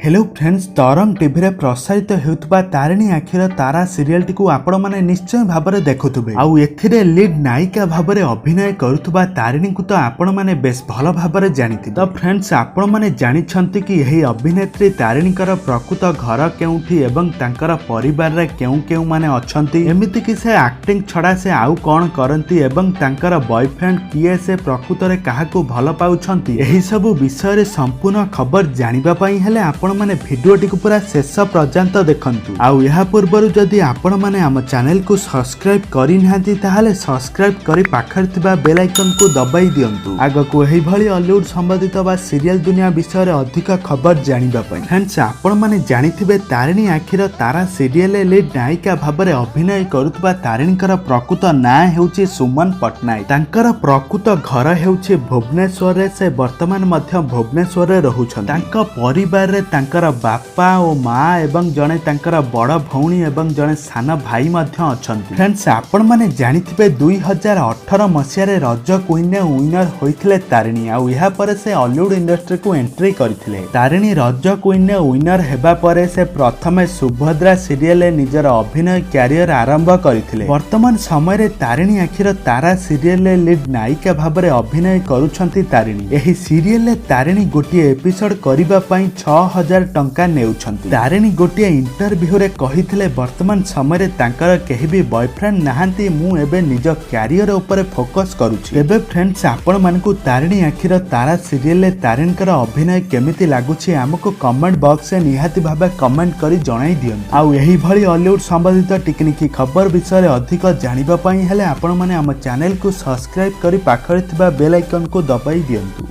Hello friends, तरंग TV रे प्रसारित हेउतबा तारिणी आखिर तारा सीरियल टी को आपण माने निश्चय भाबरे देखुथुबे। आउ एथिरे लीड नायिका भाबरे अभिनय करुथुबा तारिणी को तो आपण माने बेस भल भाबरे जानिथिबे। तो फ्रेंड्स, आपण माने जानि छंती कि एही अभिनेत्री तारिणीकर प्रकृत घर केउठी एवं तांकर परिवार रे केउ केउ माने अछंती, एमिति कि से एक्टिंग छडा से आउ कोन करंती एवं तांकर बॉयफ्रेंड किए से प्रकृत रे काहाकू भल पाउछंती, एही सब विषय रे संपूर्ण खबर जानिबा पई हेले आपण माने भिडियोटी को पूरा शेष पर्यंत देखंतु। आउ यहा पूर्वरु जदि आपण माने हम चैनल को सब्सक्राइब करि नाहंती ताहाले सब्सक्राइब करि पाखर थिबा बेल आइकन को दबाई दियंतु, आगको एही भली हॉलीवुड संबंधित बा सीरियल दुनिया विषय रे अधिक खबर जानिबा पई। फ्रेंड्स, आपण माने जानिथिबे तारिणी आखिर तारा सीरियल लीड नायिका भाबरे अभिनय करुथबा तारिणीकर प्रकृत ना हेउची सुमन पटनायक। तांकर प्रकृत घर हेउची भुवनेश्वर रे, से वर्तमान मध्य भुवनेश्वर रे रहुछन। तांक परिवार रे तांकर बापा और माँ एवं जड़े तांकर बड़ भौणी एवं जड़े सान भाई मध्य अछंती। फ्रेंड्स, आपण माने जानिथिबे 2018 मसिया रे रज क्वीन विनर होइथिले तारिणी। आउ यहा परे से हॉलीवुड इंडस्ट्री को एंट्री करथिले। तारिणी रज क्वीन विनर हेबा परे से प्रथमे सुभद्रा सीरियल निजर अभिनय कैरियर आरंभ करथिले। वर्तमान समय रे तारिणी आखिर तारा सीरियल लीड नायिका भाबरे अभिनय करूछंती तारिणी। एही सीरियल तारिणी गोटिए एपिसोड करिबा पई 6000 टंका नेउछंती। तारिणी गोटिए इंटरव्यू रे कहिथिले वर्तमान समय रे तांकर केही भी बॉयफ्रेंड नाहंती, मु एबे निज कैरियर ऊपर फोकस करूछि। एबे फ्रेंड्स, आपण मानकू तारिणी आखिर तारा सीरियल तारिणीकर अभिनय केमिति लागुछि हमको कमेंट बॉक्स रे निहाती भाबे कमेंट करी जणाई दियंतु। आउ एही भली हॉलीवुड संबंधित टिकनिकी खबर विषय रे अधिक जानिबा पई हेले आपण माने हम चैनल को सब्सक्राइब करी पाखरे थिबा बेल आइकन को दबाई दियंतु।